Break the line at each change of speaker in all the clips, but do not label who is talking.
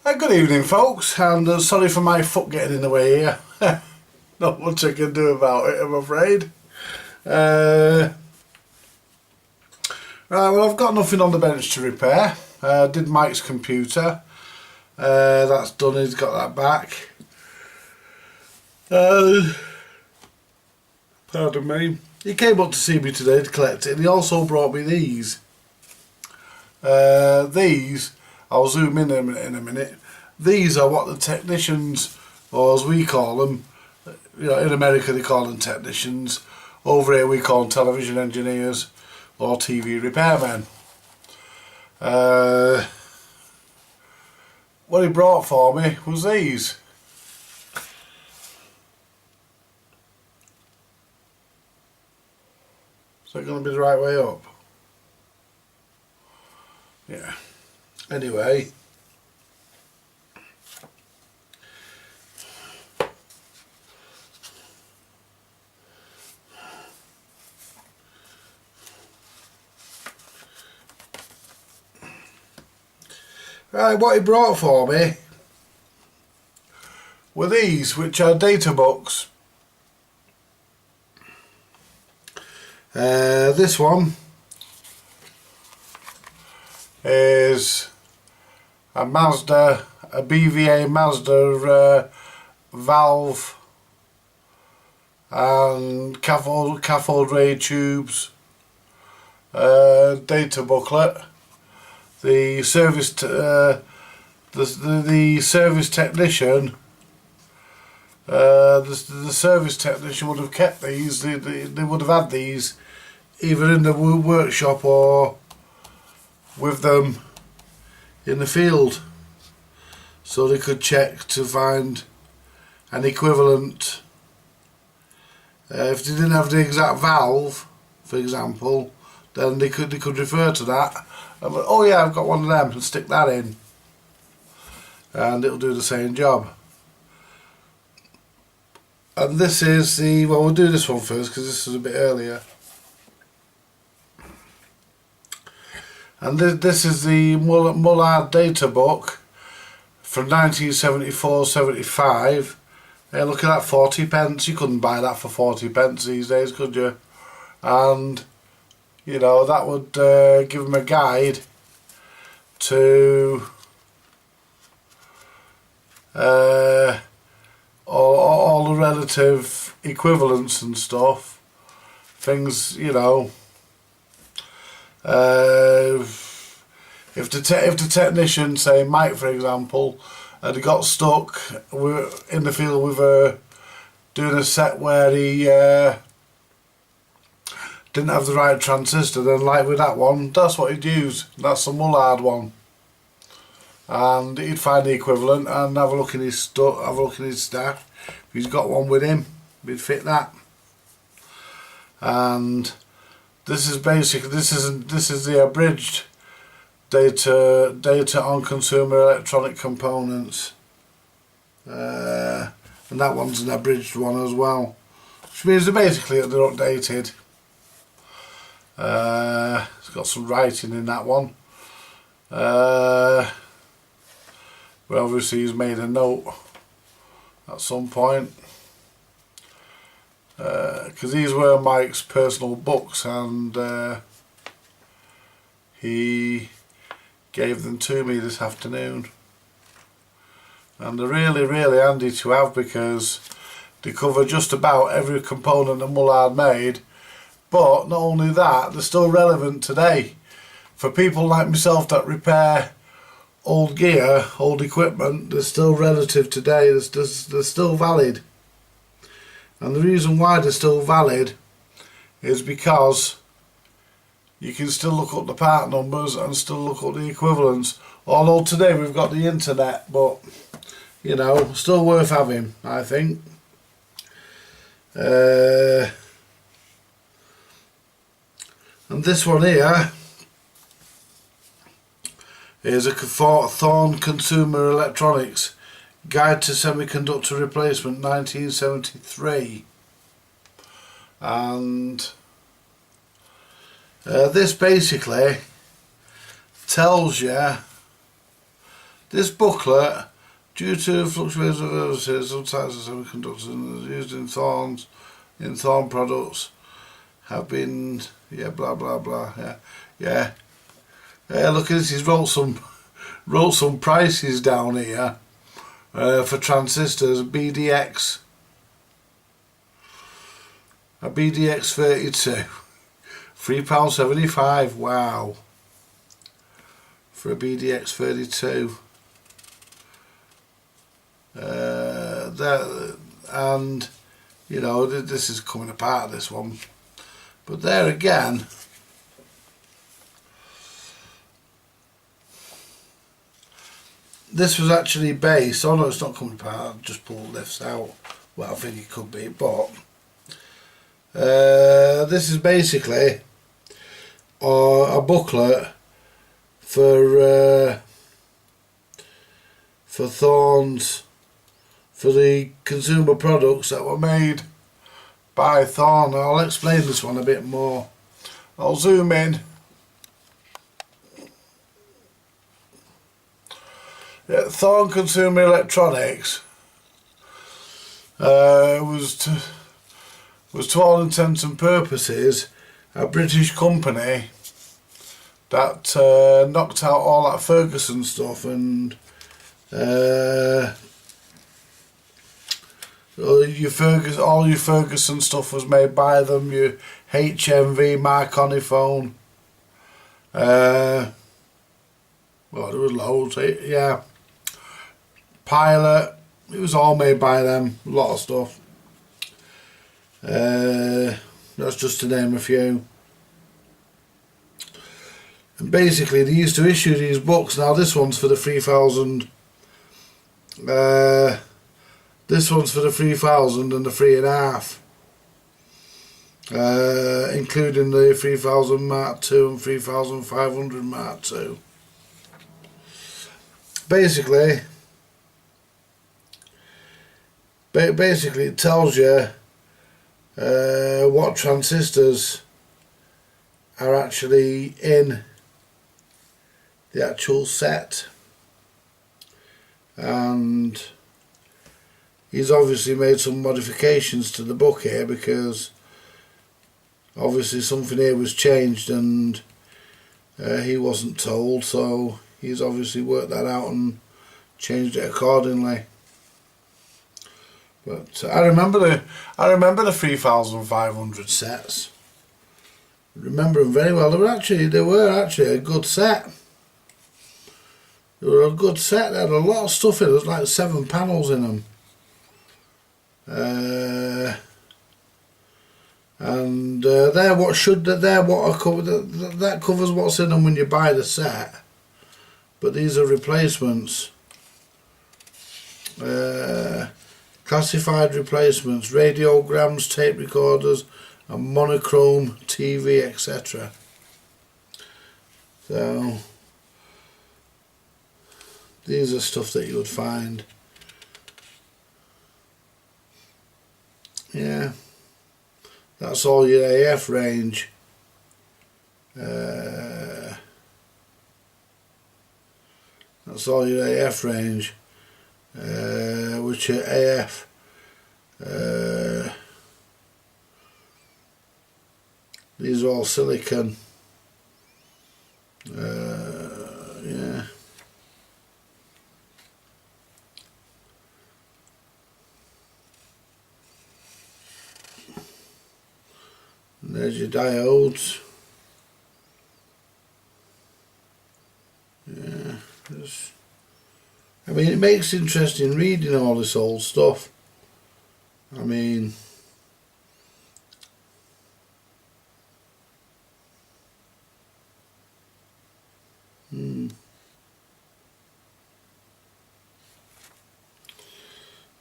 Good evening, folks, and sorry for my foot getting in the way here. Not much I can do about it, I'm afraid. Right, well, I've got nothing on the bench to repair. Did Mike's computer. That's done, he's got that back. Pardon me. He came up to see me today to collect it, and he also brought me these. These, I'll zoom in a minute. These are what the technicians, or as we call them, in America they call them technicians. Over here we call them television engineers or TV repairmen. What he brought for me was these. Is that going to be the right way up? Yeah. Anyway. Right, what he brought for me were these, which are data books. This one is a Mazda, a BVA Mazda valve and cathode ray tubes data booklet. The service the service technician the service technician would have kept these. They would have had these either in the workshop or with them in the field, so they could check to find an equivalent. If they didn't have the exact valve, for example, then they could refer to that. And, oh yeah, I've got one of them, and stick that in, and it'll do the same job. And this is the, well, we'll do this one first because this is a bit earlier. And this is the Mullard data book from 1974-75. Hey, look at that, 40 pence. You couldn't buy that for 40 pence these days, could you? And that would give them a guide to all the relative equivalents and stuff. Things, if the technician, say Mike for example, had got stuck in the field with doing a set where he didn't have the right transistor, then like with that one, that's what he'd use. That's the Mullard one, and he'd find the equivalent and have a look in his stuff, have a look in his stash. If he's got one with him, he'd fit that. And this is basically this is the abridged data on consumer electronic components, and that one's an abridged one as well, which means they're updated. It's got some writing in that one. Well, obviously he's made a note at some point, because these were Mike's personal books, and he gave them to me this afternoon, and they're really handy to have because they cover just about every component that Mullard made. But not only that, they're still relevant today for people like myself that repair old gear, old equipment. They're still relative today. They're still valid, and the reason why they're still valid is because you can still look up the part numbers and still look up the equivalents. Although today we've got the internet, but still worth having, I think. And this one here is a Thorn Consumer Electronics Guide to Semiconductor Replacement 1973, and this basically tells you This booklet, due to fluctuations of overseas, sometimes the semiconductors used in thorn products have been, yeah, blah blah blah, yeah. Look at this. He's wrote some prices down here for transistors. BDX, a BDX 32, £3.75. Wow, for a BDX 32. And you know, this is coming apart, this one, but there again, this was actually based, oh no, it's not coming apart, I've just pulled this out. Well, I think it could be, but this is basically a booklet for Thorns, for the consumer products that were made by Thorn. I'll explain this one a bit more. I'll zoom in. Yeah, Thorn Consumer Electronics was to all intents and purposes a British company that knocked out all that Ferguson stuff, and all your Ferguson stuff was made by them. Your HMV Marconi phone. Well, there was loads. Yeah. Pilot. It was all made by them. A lot of stuff. That's just to name a few. And basically, they used to issue these books. Now, this one's for the 3000. This one's for the 3000 and the 3.5, including the 3000 Mark II and 3500 Mark II. Basically, it tells you what transistors are actually in the actual set, and he's obviously made some modifications to the book here, because obviously something here was changed and he wasn't told, so he's obviously worked that out and changed it accordingly. But I remember the 3500 sets. I remember them very well. They were actually a good set. They were a good set. They had a lot of stuff in it. There was like 7 panels in them. And that covers what's in them when you buy the set, but these are replacements, classified replacements, radiograms, tape recorders, and monochrome TV, etc. So these are stuff that you would find. Yeah, that's all your AF range. That's all your AF range, which are AF. These are all silicon. Yeah. And there's your diodes. Yeah, I mean, it makes interesting reading all this old stuff. I mean,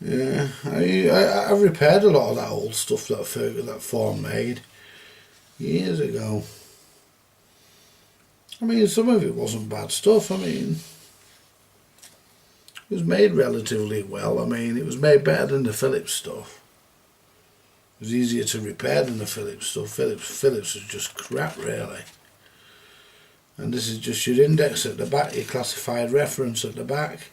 yeah, I've repaired a lot of that old stuff that Thorn made years ago. I mean, some of it wasn't bad stuff. I mean, it was made relatively well. I mean, it was made better than the Philips stuff. It was easier to repair than the Philips stuff. Philips was just crap, really. And this is just your index at the back, your classified reference at the back.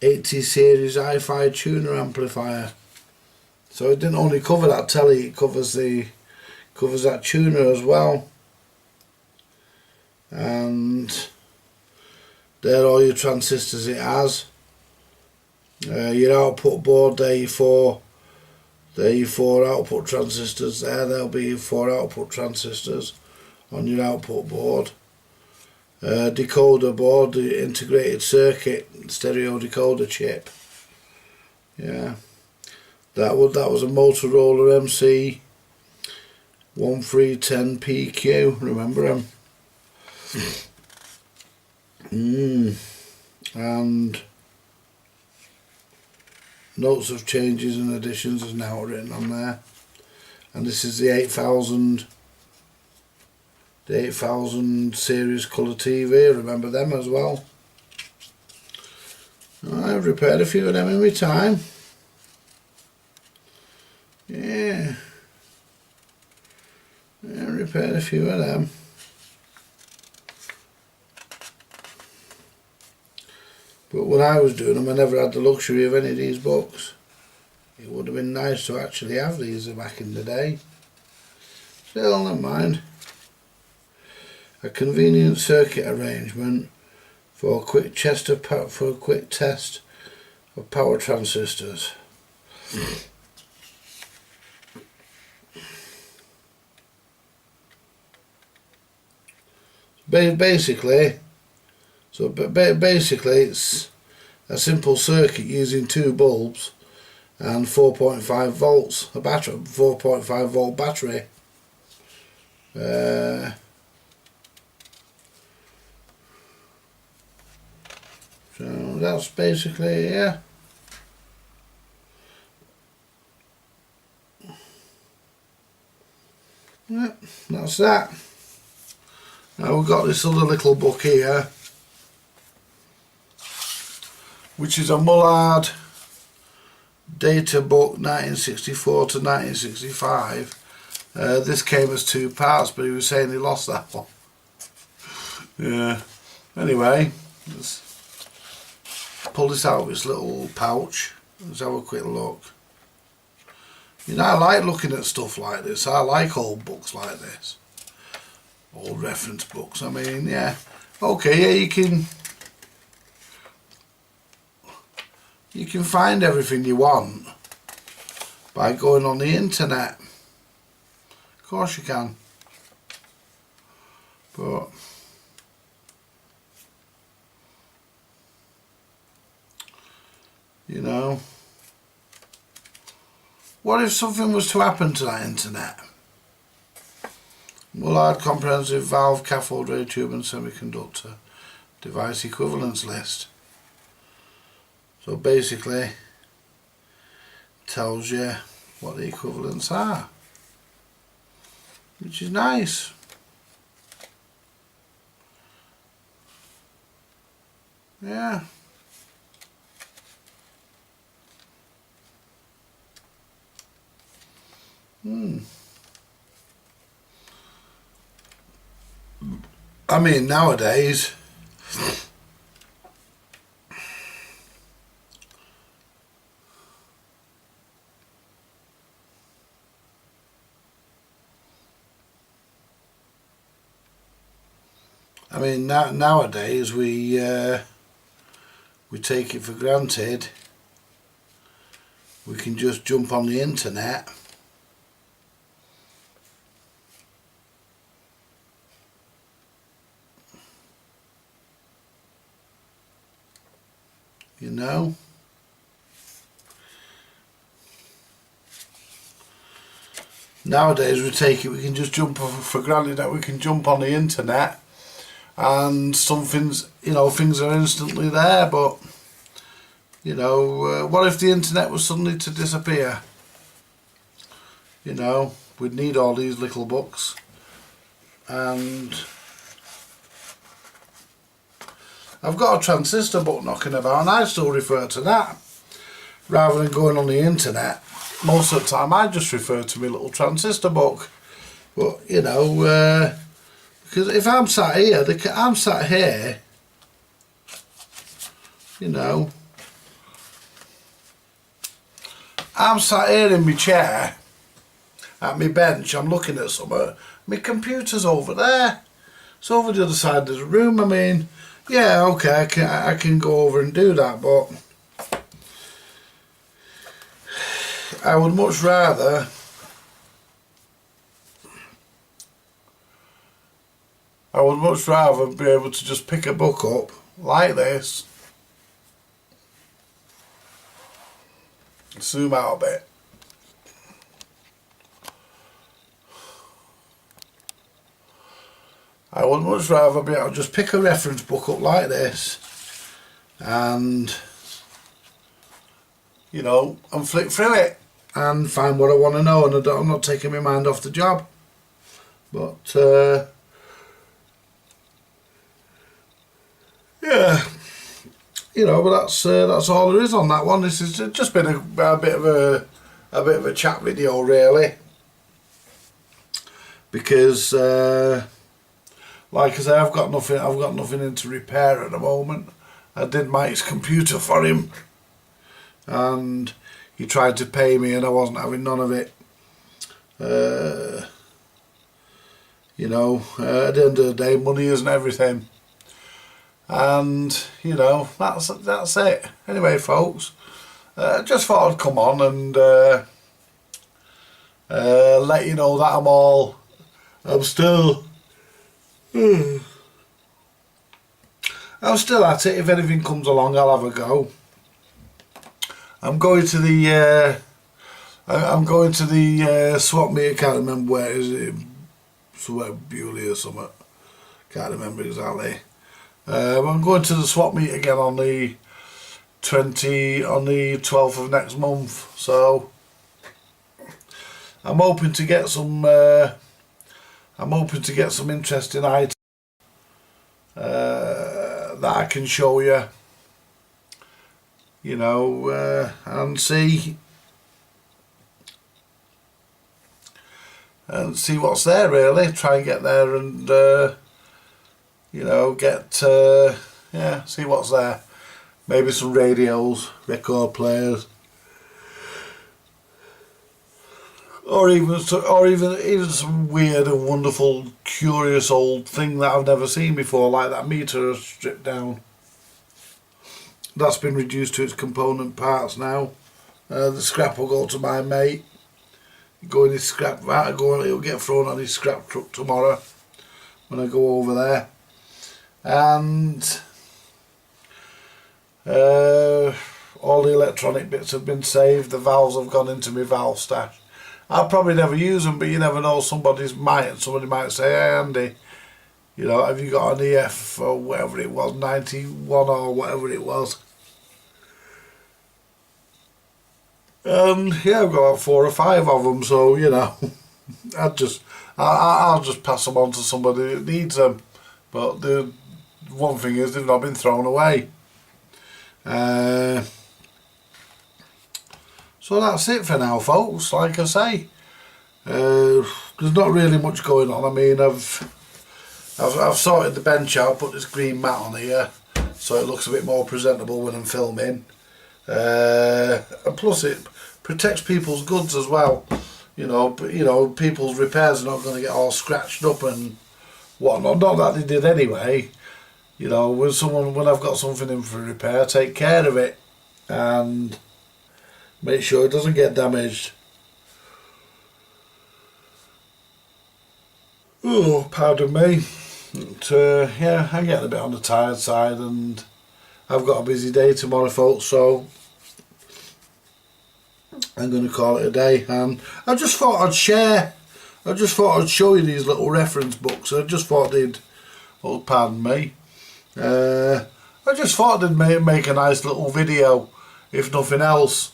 80 series hi-fi tuner amplifier. So it didn't only cover that telly, it covers that tuner as well. And there are all your transistors it has. Your output board, there your four output transistors there. There'll be your 4 output transistors on your output board. Decoder board, the integrated circuit stereo decoder chip. Yeah, that was a Motorola MC 1310PQ. Remember them? And notes of changes and additions is now written on there. And this is the 8000 series colour TV. Remember them as well. I've repaired a few of them in my time. Yeah, I repaired a few of them. But when I was doing them, I never had the luxury of any of these books. It would have been nice to actually have these back in the day. Still, never mind. A convenient circuit arrangement for a quick test of power transistors. Basically, it's a simple circuit using 2 bulbs and 4.5 volts, a battery, 4.5 volt battery. So that's basically, yeah. Yep, that's that. Now we've got this other little book here, which is a Mullard data book 1964 to 1965. This came as 2 parts, but he was saying he lost that one. Yeah. Anyway, let's pull this out of its little pouch. Let's have a quick look. You know, I like looking at stuff like this. I like old books like this. Old reference books. I mean, yeah. Okay, yeah, you can find everything you want by going on the internet. Of course you can. But you know, what if something was to happen to that internet? Mullard comprehensive valve, cathode ray tube and semiconductor device equivalence list. So basically tells you what the equivalents are, which is nice. Yeah. I mean, nowadays nowadays we take it for granted. We can just jump on the internet you know. Nowadays we can just jump for granted that we can jump on the internet and things are instantly there. But you know, what if the internet was suddenly to disappear? You know, we'd need all these little books. And I've got a transistor book knocking about, and I still refer to that rather than going on the internet. Most of the time I just refer to my little transistor book, But, you know, because if I'm sat here, I'm sat here, you know, I'm sat here in my chair, at my bench, I'm looking at something, my computer's over there, it's over the other side of the room. I mean, yeah, okay, I can go over and do that, but I would much rather be able to just pick a book up like this, zoom out a bit, I would much rather be able to just pick a reference book up like this and, you know, and flick through it and find what I want to know, and I'm not taking my mind off the job. But yeah, you know, but that's all there is on that one. This has just been a bit of a chat video, really, because like I say, I've got nothing in to repair at the moment. I did Mike's computer for him, and he tried to pay me, and I wasn't having none of it. You know, at the end of the day, money isn't everything. And, you know, that's it. Anyway, folks, just thought I'd come on and let you know that I'm still at it. If anything comes along, I'll have a go. I'm going to the swap meet. I can't remember where it is. Somewhere Bewley or something. Can't remember exactly. I'm going to the swap meet again on the 12th of next month. So I'm hoping to get some. Interesting items that I can show you. You know, and see what's there, really. Try and get there and you know, see what's there. Maybe some radios, record players, or even some weird and wonderful, curious old thing that I've never seen before, like that meter stripped down. That's been reduced to its component parts now. The scrap will go to my mate. Go in his scrap vat. It'll get thrown on his scrap truck tomorrow when I go over there. And all the electronic bits have been saved. The valves have gone into my valve stash. I'll probably never use them, but you never know. Somebody might say, "Hey Andy, you know, have you got an EF or whatever it was, 91 or whatever it was?" Yeah, I've got about 4 or 5 of them, so you know, I'll just pass them on to somebody that needs them. But the one thing is, they've not been thrown away. So that's it for now, folks. Like I say, there's not really much going on. I mean, I've sorted the bench out, put this green mat on here, so it looks a bit more presentable when I'm filming. And plus, it protects people's goods as well. You know, people's repairs are not going to get all scratched up and whatnot. Not that they did anyway. You know, when I've got something in for repair, take care of it and make sure it doesn't get damaged. Oh, pardon me. But, yeah, I'm getting a bit on the tired side, and I've got a busy day tomorrow, folks, so I'm going to call it a day. And I just thought I'd show you these little reference books. I just thought they'd, oh, pardon me, I just thought they'd make a nice little video, if nothing else.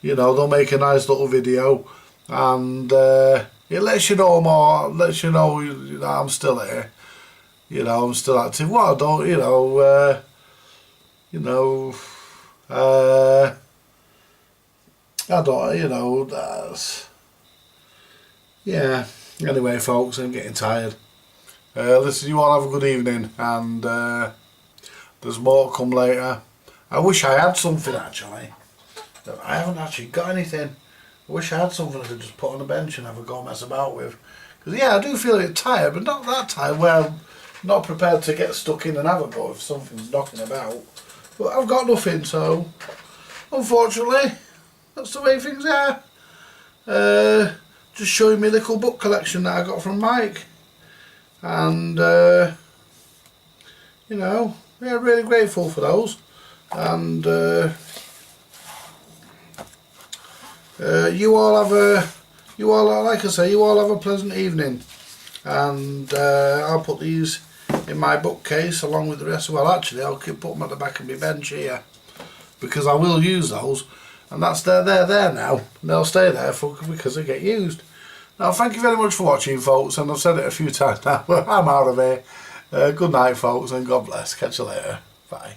You know, they'll make a nice little video, and it lets you know more, lets you know, I'm still here. You know, I'm still active. Well, I don't, I don't, that's, yeah, Anyway folks, I'm getting tired. Listen, you all have a good evening, and there's more to come later. I wish I had something actually. I haven't actually got anything. I wish I had something I could just put on the bench and have a go mess about with. Because yeah, I do feel a bit tired, but not that tired where I'm not prepared to get stuck in and have a go if something's knocking about. But I've got nothing, so unfortunately, that's the way things are. Just showing me little book collection that I got from Mike. And, you know, yeah, really grateful for those. And you all like I say, you all have a pleasant evening. And I'll put these in my bookcase along with the rest. Well, actually, I'll put them at the back of my bench here, because I will use those. And that's there now. They'll stay there because they get used. Now, thank you very much for watching, folks, and I've said it a few times now. I'm out of here. Good night, folks, and God bless. Catch you later. Bye.